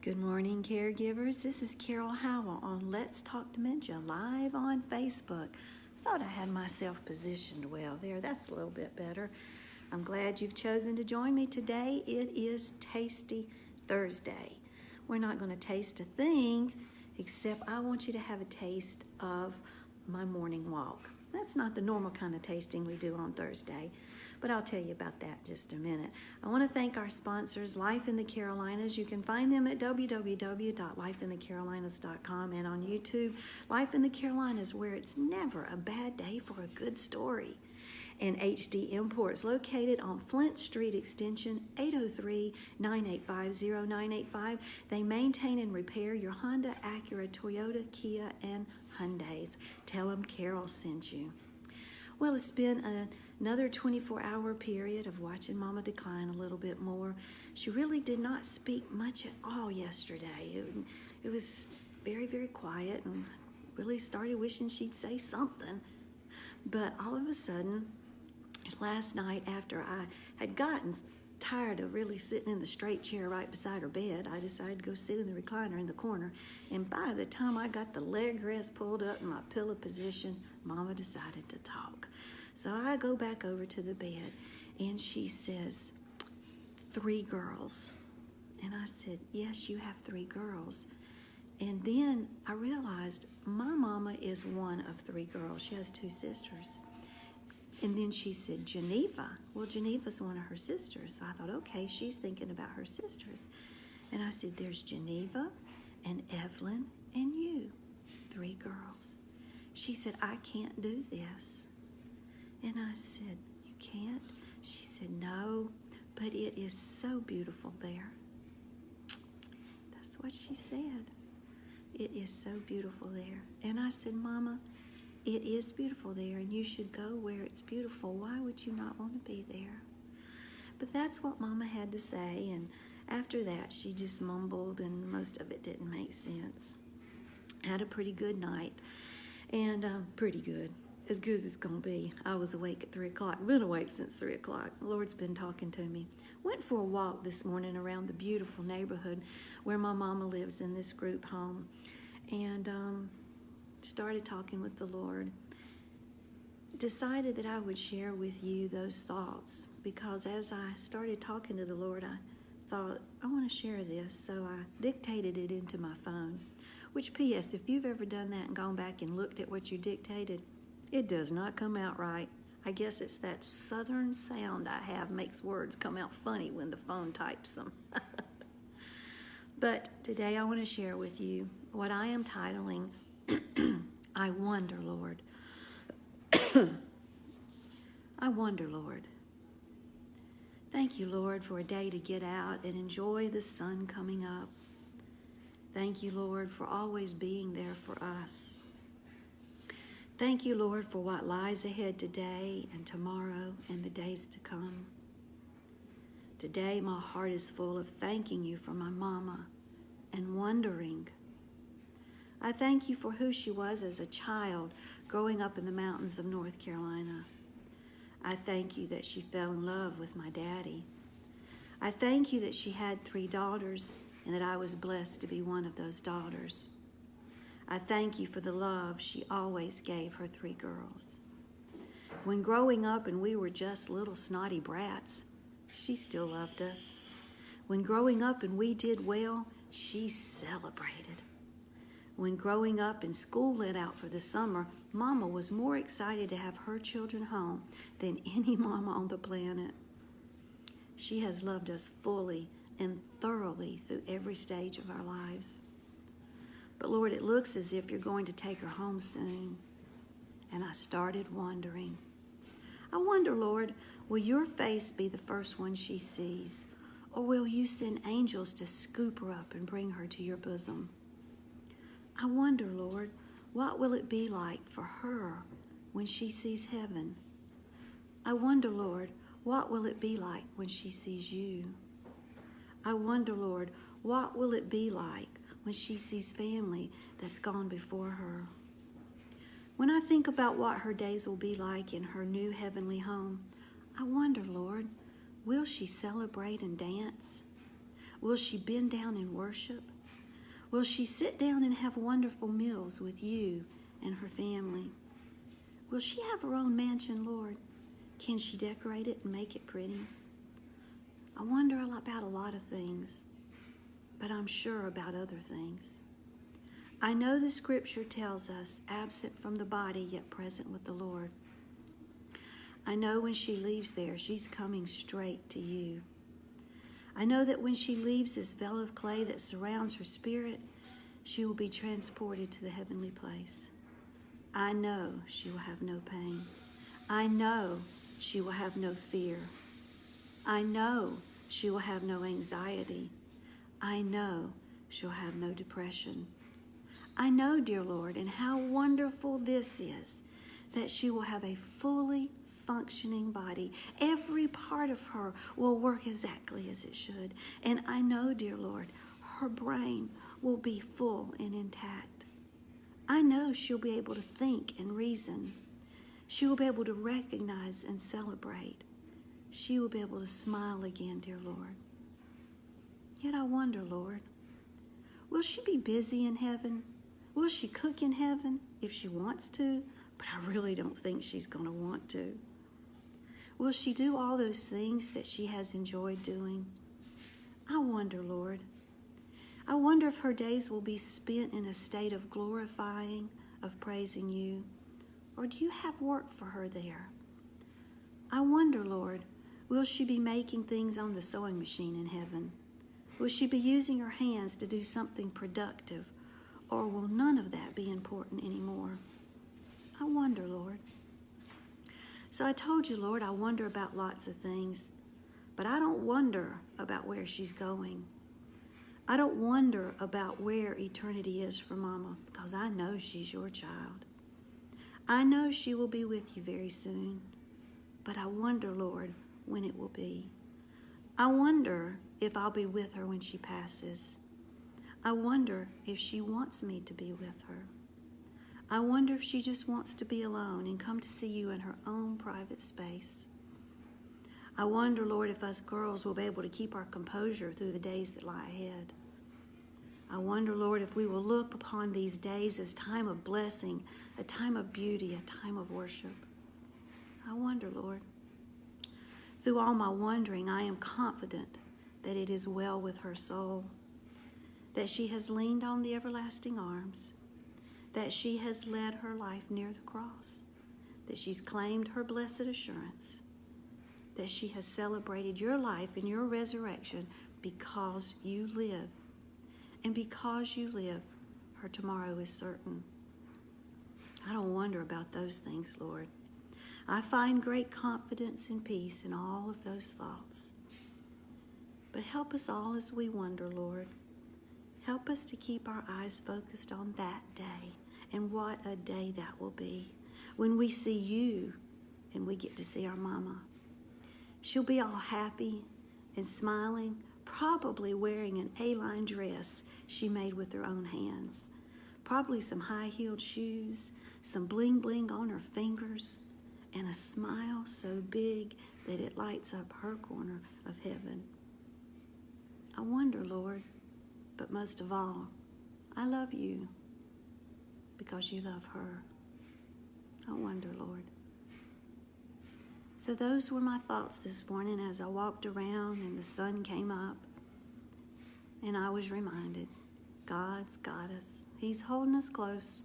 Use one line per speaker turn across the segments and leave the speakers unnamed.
Good morning, caregivers. This is Carol Howell on Let's Talk Dementia live on Facebook. Thought I had myself positioned well there. That's a little bit better. I'm glad you've chosen to join me today. It is Tasty Thursday. We're not going to taste a thing, except I want you to have a taste of my morning walk. That's not the normal kind of tasting we do on Thursday, but I'll tell you about that in just a minute. I want to thank our sponsors, Life in the Carolinas. You can find them at www.lifeinthecarolinas.com and on YouTube. Life in the Carolinas, where it's never a bad day for a good story. And HD Imports, located on Flint Street Extension 803-985-0985. They maintain and repair your Honda, Acura, Toyota, Kia, and Hyundais. Tell them Carol sent you. Well, it's been another 24-hour period of watching Mama decline a little bit more. She really did not speak much at all yesterday. It was very, very quiet, and really started wishing she'd say something. But all of a sudden, last night, after I had gotten tired of really sitting in the straight chair right beside her bed, I decided to go sit in the recliner in the corner. And by the time I got the leg rest pulled up in my pillow position, Mama decided to talk. So I go back over to the bed, and she says, 3 girls. And I said, yes, you have 3 girls. And then I realized my mama is one of 3 girls. She has 2 sisters. And then she said, Geneva. Well, Geneva's one of her sisters. So I thought, okay, she's thinking about her sisters. And I said, there's Geneva and Evelyn and you, 3 girls. She said, I can't do this. And I said, you can't? She said, no, but it is so beautiful there. That's what she said. It is so beautiful there. And I said, Mama, it is beautiful there, and you should go where it's beautiful. Why would you not want to be there? But that's what Mama had to say, and after that, she just mumbled, and most of it didn't make sense. Had a pretty good night, and pretty good. As good as it's going to be. I was awake at 3 o'clock. Been awake since 3 o'clock. The Lord's been talking to me. Went for a walk this morning around the beautiful neighborhood where my mama lives in this group home, and started talking with the Lord. Decided that I would share with you those thoughts, because as I started talking to the Lord, I thought, I want to share this, so I dictated it into my phone. Which, P.S., if you've ever done that and gone back and looked at what you dictated, it does not come out right. I guess it's that southern sound I have makes words come out funny when the phone types them. But today I want to share with you what I am titling, I Wonder, Lord. I wonder, Lord. Thank you, Lord, for a day to get out and enjoy the sun coming up. Thank you, Lord, for always being there for us. Thank you, Lord, for what lies ahead today and tomorrow and the days to come. Today, my heart is full of thanking you for my mama and wondering. I thank you for who she was as a child growing up in the mountains of North Carolina. I thank you that she fell in love with my daddy. I thank you that she had 3 daughters and that I was blessed to be one of those daughters. I thank you for the love she always gave her 3 girls. When growing up and we were just little snotty brats, she still loved us. When growing up and we did well, she celebrated. When growing up and school let out for the summer, Mama was more excited to have her children home than any mama on the planet. She has loved us fully and thoroughly through every stage of our lives. But Lord, it looks as if you're going to take her home soon. And I started wondering. I wonder, Lord, will your face be the first one she sees? Or will you send angels to scoop her up and bring her to your bosom? I wonder, Lord, what will it be like for her when she sees heaven? I wonder, Lord, what will it be like when she sees you? I wonder, Lord, what will it be like when she sees family that's gone before her? When I think about what her days will be like in her new heavenly home, I wonder, Lord, will she celebrate and dance? Will she bend down and worship? Will she sit down and have wonderful meals with you and her family? Will she have her own mansion, Lord? Can she decorate it and make it pretty? I wonder about a lot of things, but I'm sure about other things. I know the scripture tells us, absent from the body, yet present with the Lord. I know when she leaves there, she's coming straight to you. I know that when she leaves this veil of clay that surrounds her spirit, she will be transported to the heavenly place. I know she will have no pain. I know she will have no fear. I know she will have no anxiety. I know she'll have no depression. I know, dear Lord, and how wonderful this is, that she will have a fully functioning body. Every part of her will work exactly as it should. And I know, dear Lord, her brain will be full and intact. I know she'll be able to think and reason. She will be able to recognize and celebrate. She will be able to smile again, dear Lord. Yet I wonder, Lord, will she be busy in heaven? Will she cook in heaven if she wants to? But I really don't think she's going to want to. Will she do all those things that she has enjoyed doing? I wonder, Lord. I wonder if her days will be spent in a state of glorifying, of praising you, or do you have work for her there? I wonder, Lord, will she be making things on the sewing machine in heaven? Will she be using her hands to do something productive, or will none of that be important anymore? I wonder, Lord. So I told you, Lord, I wonder about lots of things, but I don't wonder about where she's going. I don't wonder about where eternity is for Mama, because I know she's your child. I know she will be with you very soon, but I wonder, Lord, when it will be. I wonder if I'll be with her when she passes. I wonder if she wants me to be with her. I wonder if she just wants to be alone and come to see you in her own private space. I wonder, Lord, if us girls will be able to keep our composure through the days that lie ahead. I wonder, Lord, if we will look upon these days as time of blessing, a time of beauty, a time of worship. I wonder, Lord. Through all my wondering, I am confident that it is well with her soul, that she has leaned on the everlasting arms, that she has led her life near the cross, that she's claimed her blessed assurance, that she has celebrated your life and your resurrection because you live. And because you live, her tomorrow is certain. I don't wonder about those things, Lord. I find great confidence and peace in all of those thoughts. But help us all as we wonder, Lord. Help us to keep our eyes focused on that day, and what a day that will be when we see you and we get to see our Mama. She'll be all happy and smiling, probably wearing an A-line dress she made with her own hands, probably some high-heeled shoes, some bling-bling on her fingers, and a smile so big that it lights up her corner of heaven. I wonder, Lord, but most of all, I love you because you love her. I wonder, Lord. So those were my thoughts this morning as I walked around and the sun came up, and I was reminded, God's got us. He's holding us close.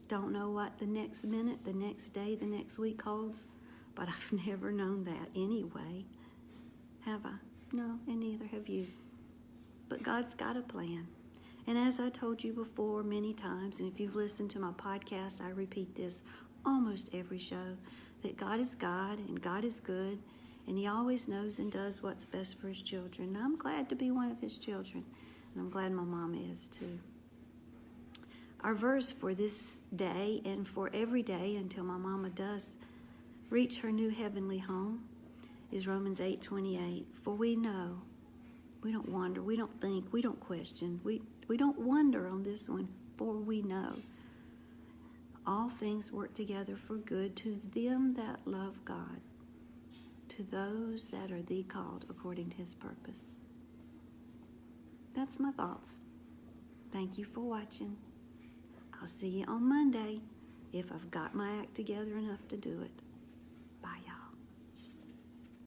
Don't know what the next minute, the next day, the next week holds, but I've never known that anyway. Have I? No, and neither have you. But God's got a plan. And as I told you before many times, and if you've listened to my podcast, I repeat this almost every show, that God is God and God is good, and He always knows and does what's best for His children. And I'm glad to be one of His children, and I'm glad my mom is too. Our verse for this day and for every day until my mama does reach her new heavenly home is Romans 8:28. For we know, we don't wonder, we don't think, we don't question, we don't wonder on this one, for we know all things work together for good to them that love God, to those that are the called according to His purpose. That's my thoughts. Thank you for watching. I'll see you on Monday if I've got my act together enough to do it. Bye, y'all.